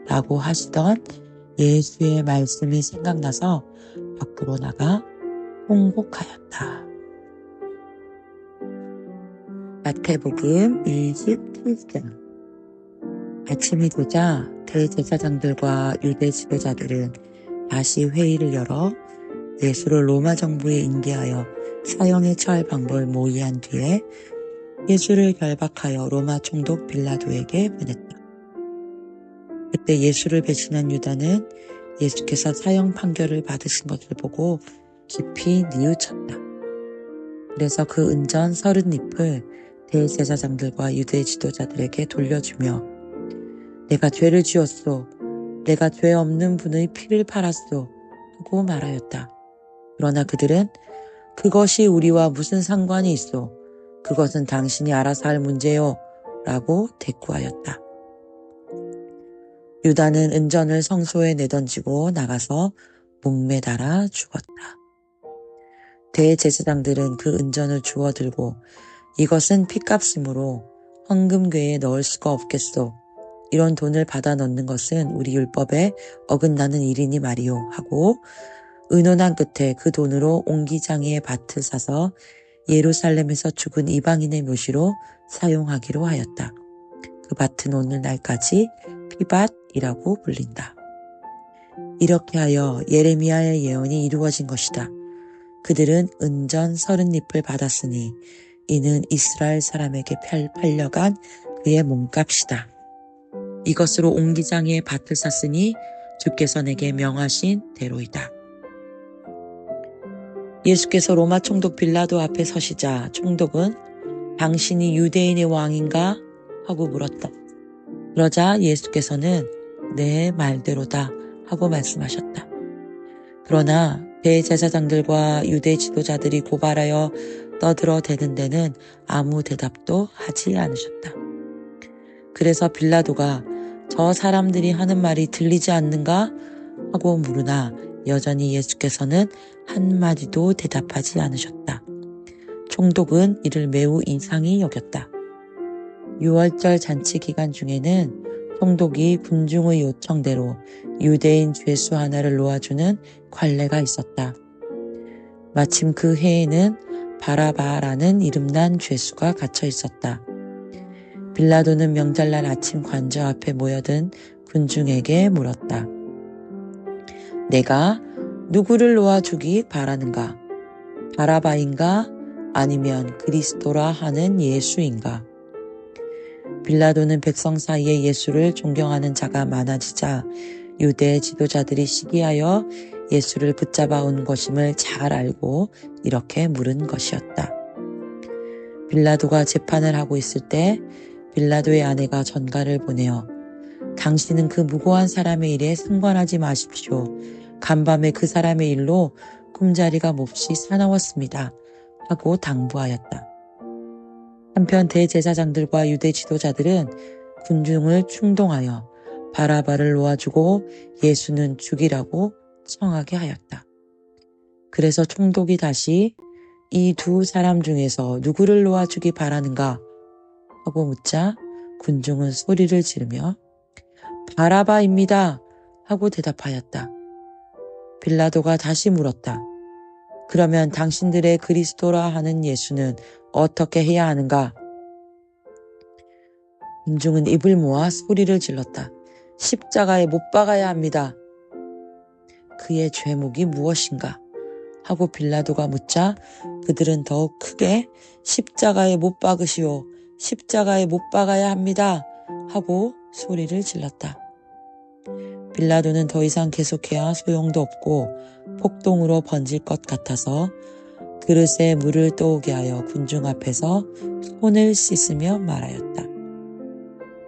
라고 하시던 예수의 말씀이 생각나서 밖으로 나가 통곡하였다. 마태복음 27장. 아침이 되자 대제사장들과 유대 지도자들은 다시 회의를 열어 예수를 로마 정부에 인계하여 사형에 처할 방법을 모의한 뒤에 예수를 결박하여 로마 총독 빌라도에게 보냈다. 그때 예수를 배신한 유다는 예수께서 사형 판결을 받으신 것을 보고 깊이 뉘우쳤다. 그래서 그 은전 30잎을 대제사장들과 유대 지도자들에게 돌려주며 내가 죄를 지었소. 내가 죄 없는 분의 피를 팔았소. 하고 말하였다. 그러나 그들은 그것이 우리와 무슨 상관이 있소. 그것은 당신이 알아서 할 문제요. 라고 대꾸하였다. 유다는 은전을 성소에 내던지고 나가서 목매달아 죽었다. 대제사장들은 그 은전을 주워 들고 이것은 핏값이므로 헌금궤에 넣을 수가 없겠소. 이런 돈을 받아 넣는 것은 우리 율법에 어긋나는 일이니 말이오 하고 의논한 끝에 그 돈으로 옹기장이의 밭을 사서 예루살렘에서 죽은 이방인의 묘시로 사용하기로 하였다. 그 밭은 오늘날까지 피밭이라고 불린다. 이렇게 하여 예레미야의 예언이 이루어진 것이다. 그들은 은전 30잎을 받았으니 이는 이스라엘 사람에게 팔려간 그의 몸값이다. 이것으로 옹기장이의 밭을 샀으니 주께서 내게 명하신 대로이다. 예수께서 로마 총독 빌라도 앞에 서시자 총독은 당신이 유대인의 왕인가? 하고 물었다. 그러자 예수께서는 내 말대로다 하고 말씀하셨다. 그러나 대제사장들과 유대 지도자들이 고발하여 떠들어대는 데는 아무 대답도 하지 않으셨다. 그래서 빌라도가 저 사람들이 하는 말이 들리지 않는가? 하고 물으나 여전히 예수께서는 한마디도 대답하지 않으셨다. 총독은 이를 매우 이상히 여겼다. 6월절 잔치 기간 중에는 총독이 군중의 요청대로 유대인 죄수 하나를 놓아주는 관례가 있었다. 마침 그 해에는 바라바라는 이름난 죄수가 갇혀 있었다. 빌라도는 명절날 아침 관저 앞에 모여든 군중에게 물었다. 내가 누구를 놓아주기 바라는가? 바라바인가? 아니면 그리스도라 하는 예수인가? 빌라도는 백성 사이에 예수를 존경하는 자가 많아지자 유대 지도자들이 시기하여 예수를 붙잡아 온 것임을 잘 알고 이렇게 물은 것이었다. 빌라도가 재판을 하고 있을 때 빌라도의 아내가 전가를 보내어 당신은 그 무고한 사람의 일에 상관하지 마십시오. 간밤에 그 사람의 일로 꿈자리가 몹시 사나웠습니다. 하고 당부하였다. 한편 대제사장들과 유대 지도자들은 군중을 충동하여 바라바를 놓아주고 예수는 죽이라고 청하게 하였다. 그래서 총독이 다시 이 두 사람 중에서 누구를 놓아주기 바라는가? 하고 묻자 군중은 소리를 지르며 바라바입니다. 하고 대답하였다. 빌라도가 다시 물었다. 그러면 당신들의 그리스도라 하는 예수는 어떻게 해야 하는가? 군중은 입을 모아 소리를 질렀다. 십자가에 못 박아야 합니다. 그의 죄목이 무엇인가? 하고 빌라도가 묻자 그들은 더욱 크게 십자가에 못 박으시오. 십자가에 못 박아야 합니다. 하고 소리를 질렀다. 빌라도는 더 이상 계속해야 소용도 없고 폭동으로 번질 것 같아서 그릇에 물을 떠오게 하여 군중 앞에서 손을 씻으며 말하였다.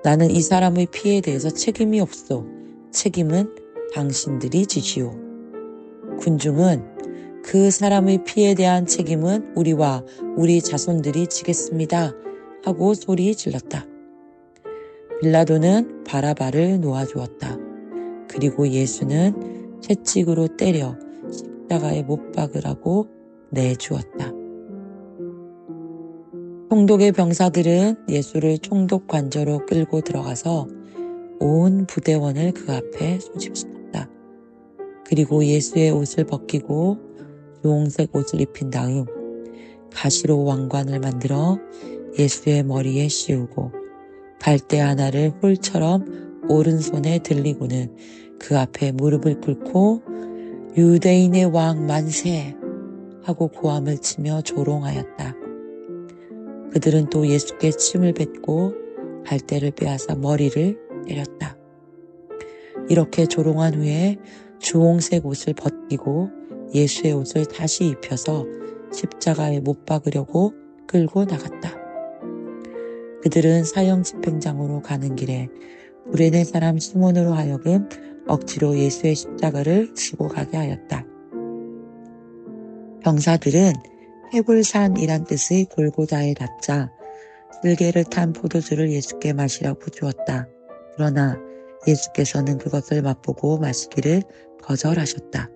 나는 이 사람의 피에 대해서 책임이 없소. 책임은 당신들이 지시오. 군중은 그 사람의 피에 대한 책임은 우리와 우리 자손들이 지겠습니다. 하고 소리 질렀다. 빌라도는 바라바를 놓아주었다. 그리고 예수는 채찍으로 때려 십자가에 못 박으라고 내주었다. 총독의 병사들은 예수를 총독 관저로 끌고 들어가서 온 부대원을 그 앞에 소집시켰다. 그리고 예수의 옷을 벗기고 주홍색 옷을 입힌 다음 가시로 왕관을 만들어 예수의 머리에 씌우고 갈대 하나를 홀처럼 오른손에 들리고는 그 앞에 무릎을 꿇고 유대인의 왕 만세 하고 고함을 치며 조롱하였다. 그들은 또 예수께 침을 뱉고 갈대를 빼앗아 머리를 때렸다. 이렇게 조롱한 후에 주홍색 옷을 벗기고 예수의 옷을 다시 입혀서 십자가에 못 박으려고 끌고 나갔다. 그들은 사형 집행장으로 가는 길에 구레네 사람 시몬으로 하여금 억지로 예수의 십자가를 지고 가게 하였다. 병사들은 해불산이란 뜻의 골고다에 닿자 들개를 탄 포도주를 예수께 마시라고 주었다. 그러나 예수께서는 그것을 맛보고 마시기를 거절하셨다.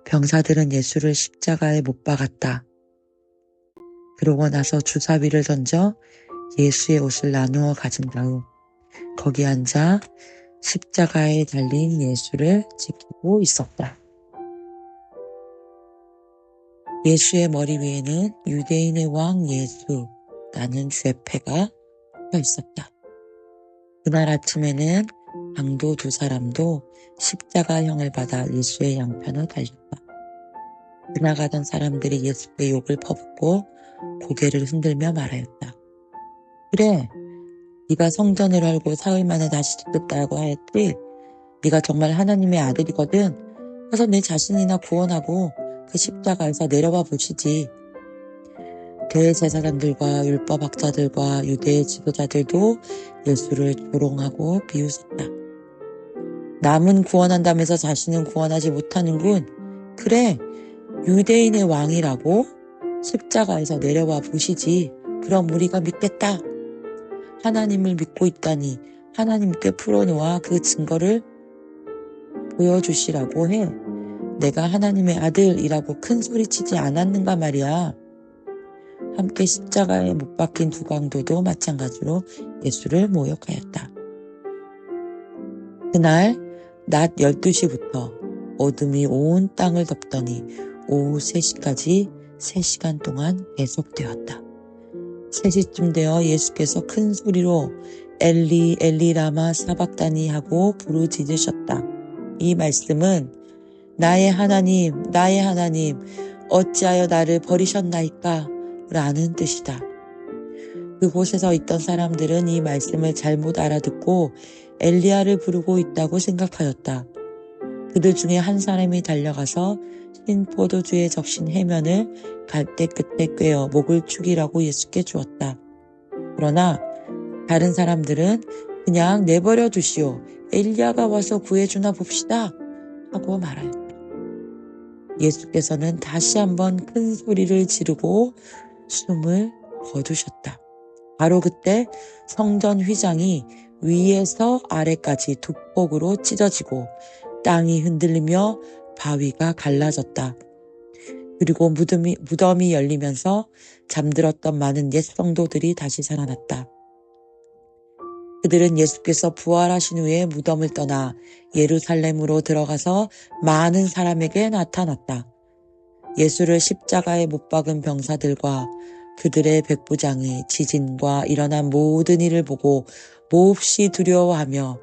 병사들은 예수를 십자가에 못 박았다. 그러고 나서 주사위를 던져 예수의 옷을 나누어 가진 다음 거기 앉아 십자가에 달린 예수를 지키고 있었다. 예수의 머리 위에는 유대인의 왕 예수라는 죄패가 펴 있었다. 그날 아침에는 강도 두 사람도 십자가형을 받아 예수의 양편을 달렸다. 지나가던 사람들이 예수께 욕을 퍼붓고 고개를 흔들며 말하였다. 그래, 네가 성전을 헐고 사흘 만에 다시 짓겠다고 하였지? 네가 정말 하나님의 아들이거든. 그래서 내 자신이나 구원하고 그 십자가에서 내려와 보시지. 대제사장들과 율법학자들과 유대의 지도자들도 예수를 조롱하고 비웃었다. 남은 구원한다면서 자신은 구원하지 못하는군. 그래, 유대인의 왕이라고? 십자가에서 내려와 보시지. 그럼 우리가 믿겠다. 하나님을 믿고 있다니 하나님께 풀어놓아 그 증거를 보여주시라고 해. 내가 하나님의 아들이라고 큰 소리치지 않았는가 말이야. 함께 십자가에 못 박힌 두 강도도 마찬가지로 예수를 모욕하였다. 그날 낮 12시부터 어둠이 온 땅을 덮더니 오후 3시까지 3시간 동안 계속되었다. 3시쯤 되어 예수께서 큰 소리로 엘리 엘리 라마 사박다니 하고 부르짖으셨다. 이 말씀은 나의 하나님 어찌하여 나를 버리셨나이까? 라는 뜻이다. 그곳에서 있던 사람들은 이 말씀을 잘못 알아듣고 엘리야를 부르고 있다고 생각하였다. 그들 중에 한 사람이 달려가서 흰 포도주에 적신 해면을 갈대 끝에 꿰어 목을 축이라고 예수께 주었다. 그러나 다른 사람들은 그냥 내버려 두시오. 엘리야가 와서 구해주나 봅시다. 하고 말하였다. 예수께서는 다시 한번 큰 소리를 지르고 숨을 거두셨다. 바로 그때 성전 휘장이 위에서 아래까지 두 폭으로 찢어지고 땅이 흔들리며 바위가 갈라졌다. 그리고 무덤이 열리면서 잠들었던 많은 옛 성도들이 다시 살아났다. 그들은 예수께서 부활하신 후에 무덤을 떠나 예루살렘으로 들어가서 많은 사람에게 나타났다. 예수를 십자가에 못 박은 병사들과 그들의 백부장이 지진과 일어난 모든 일을 보고 몹시 두려워하며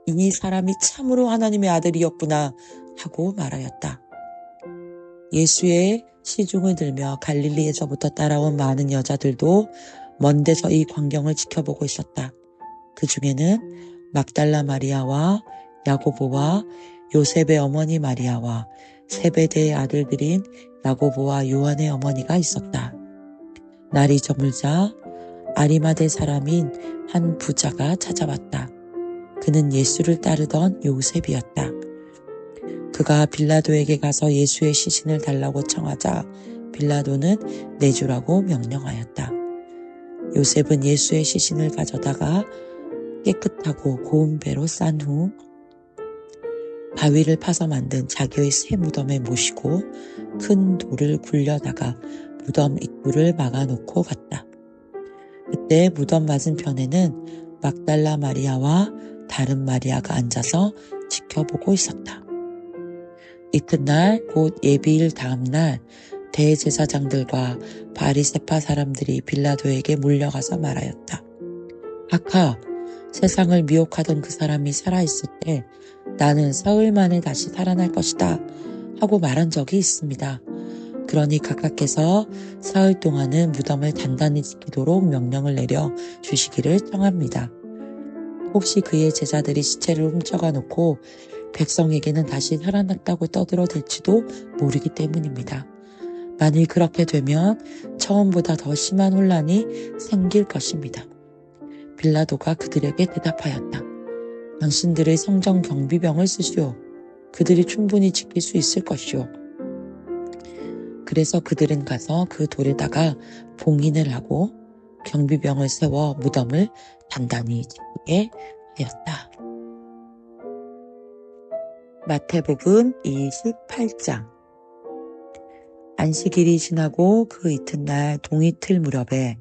이 사람이 참으로 하나님의 아들이었구나 하고 말하였다. 예수의 시중을 들며 갈릴리에서부터 따라온 많은 여자들도 먼 데서 이 광경을 지켜보고 있었다. 그 중에는 막달라 마리아와 야고보와 요셉의 어머니 마리아와 세베대의 아들들인 야고보와 요한의 어머니가 있었다. 날이 저물자 아리마대 사람인 한 부자가 찾아왔다. 그는 예수를 따르던 요셉이었다. 그가 빌라도에게 가서 예수의 시신을 달라고 청하자 빌라도는 내주라고 명령하였다. 요셉은 예수의 시신을 가져다가 깨끗하고 고운 배로 싼 후 바위를 파서 만든 자기의 새 무덤에 모시고 큰 돌을 굴려다가 무덤 입구를 막아놓고 갔다. 그때 무덤 맞은편에는 막달라 마리아와 다른 마리아가 앉아서 지켜보고 있었다. 이튿날 곧 예비일 다음날 대제사장들과 바리새파 사람들이 빌라도에게 몰려가서 말하였다. 아카, 세상을 미혹하던 그 사람이 살아있을 때 나는 사흘 만에 다시 살아날 것이다 하고 말한 적이 있습니다. 그러니 각각께서 사흘 동안은 무덤을 단단히 지키도록 명령을 내려 주시기를 청합니다. 혹시 그의 제자들이 시체를 훔쳐가 놓고 백성에게는 다시 살아났다고 떠들어댈지도 모르기 때문입니다. 만일 그렇게 되면 처음보다 더 심한 혼란이 생길 것입니다. 빌라도가 그들에게 대답하였다. 당신들의 성전 경비병을 쓰시오. 그들이 충분히 지킬 수 있을 것이오. 그래서 그들은 가서 그 돌에다가 봉인을 하고 경비병을 세워 무덤을 단단히 지키게 하였다. 마태복음 28장. 안식일이 지나고 그 이튿날 동이틀 무렵에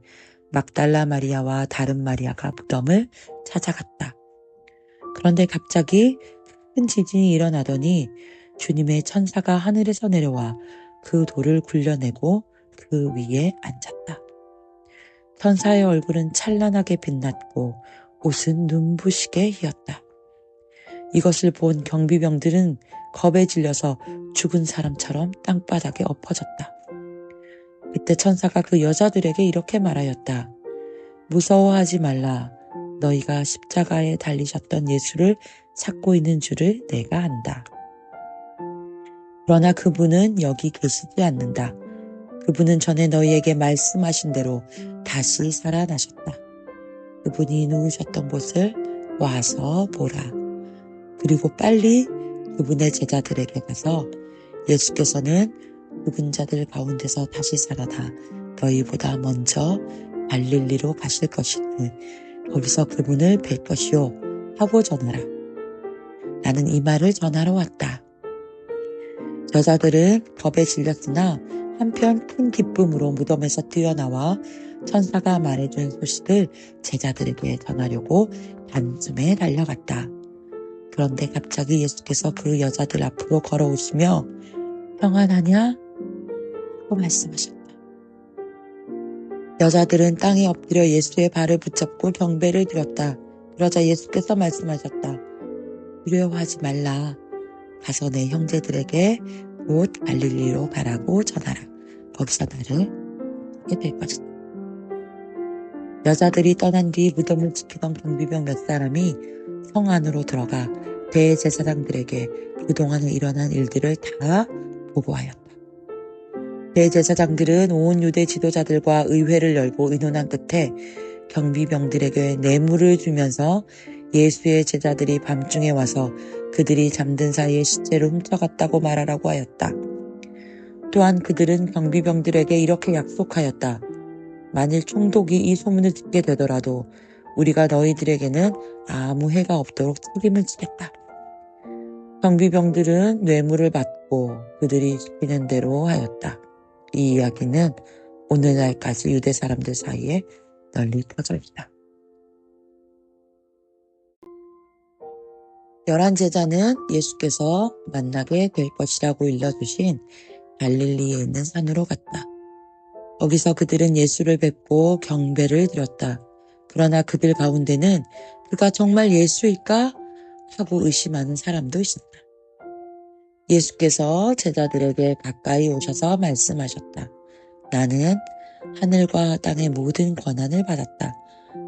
막달라 마리아와 다른 마리아가 무덤을 찾아갔다. 그런데 갑자기 큰 지진이 일어나더니 주님의 천사가 하늘에서 내려와 그 돌을 굴려내고 그 위에 앉았다. 천사의 얼굴은 찬란하게 빛났고 옷은 눈부시게 희었다. 이것을 본 경비병들은 겁에 질려서 죽은 사람처럼 땅바닥에 엎어졌다. 그때 천사가 그 여자들에게 이렇게 말하였다. 무서워하지 말라. 너희가 십자가에 달리셨던 예수를 찾고 있는 줄을 내가 안다. 그러나 그분은 여기 계시지 않는다. 그분은 전에 너희에게 말씀하신 대로 다시 살아나셨다. 그분이 누우셨던 곳을 와서 보라. 그리고 빨리 그분의 제자들에게 가서 예수께서는 죽은 자들 가운데서 다시 살아나 너희보다 먼저 갈릴리로 가실 것이니 거기서 그분을 뵐 것이요 하고 전하라. 나는 이 말을 전하러 왔다. 여자들은 겁에 질렸으나 한편 큰 기쁨으로 무덤에서 뛰어나와 천사가 말해준 소식을 제자들에게 전하려고 단숨에 달려갔다. 그런데 갑자기 예수께서 그 여자들 앞으로 걸어오시며 평안하냐? 하고 말씀하셨다. 여자들은 땅에 엎드려 예수의 발을 붙잡고 경배를 드렸다. 그러자 예수께서 말씀하셨다. 두려워하지 말라. 가서 내 형제들에게 곧 갈릴리로 가라고 전하라. 거기서 나를 보게 될 것이다. 여자들이 떠난 뒤 무덤을 지키던 경비병 몇 사람이 성 안으로 들어가 대제사장들에게 그동안 일어난 일들을 다 보고하였다. 대제사장들은 온 유대 지도자들과 의회를 열고 의논한 끝에 경비병들에게 뇌물을 주면서 예수의 제자들이 밤중에 와서 그들이 잠든 사이에 시체를 훔쳐갔다고 말하라고 하였다. 또한 그들은 경비병들에게 이렇게 약속하였다. 만일 총독이 이 소문을 듣게 되더라도 우리가 너희들에게는 아무 해가 없도록 책임을 지겠다. 경비병들은 뇌물을 받고 그들이 시키는 대로 하였다. 이 이야기는 오늘날까지 유대 사람들 사이에 널리 퍼져 있다. 11제자는 예수께서 만나게 될 것이라고 일러주신 갈릴리에 있는 산으로 갔다. 거기서 그들은 예수를 뵙고 경배를 드렸다. 그러나 그들 가운데는 그가 정말 예수일까? 하고 의심하는 사람도 있었다. 예수께서 제자들에게 가까이 오셔서 말씀하셨다. 나는 하늘과 땅의 모든 권한을 받았다.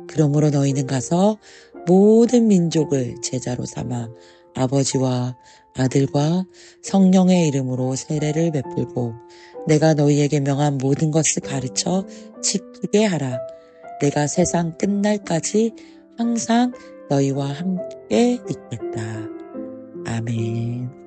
그러므로 너희는 가서 모든 민족을 제자로 삼아 아버지와 아들과 성령의 이름으로 세례를 베풀고 내가 너희에게 명한 모든 것을 가르쳐 지키게 하라. 내가 세상 끝날까지 항상 너희와 함께 있겠다. 아멘.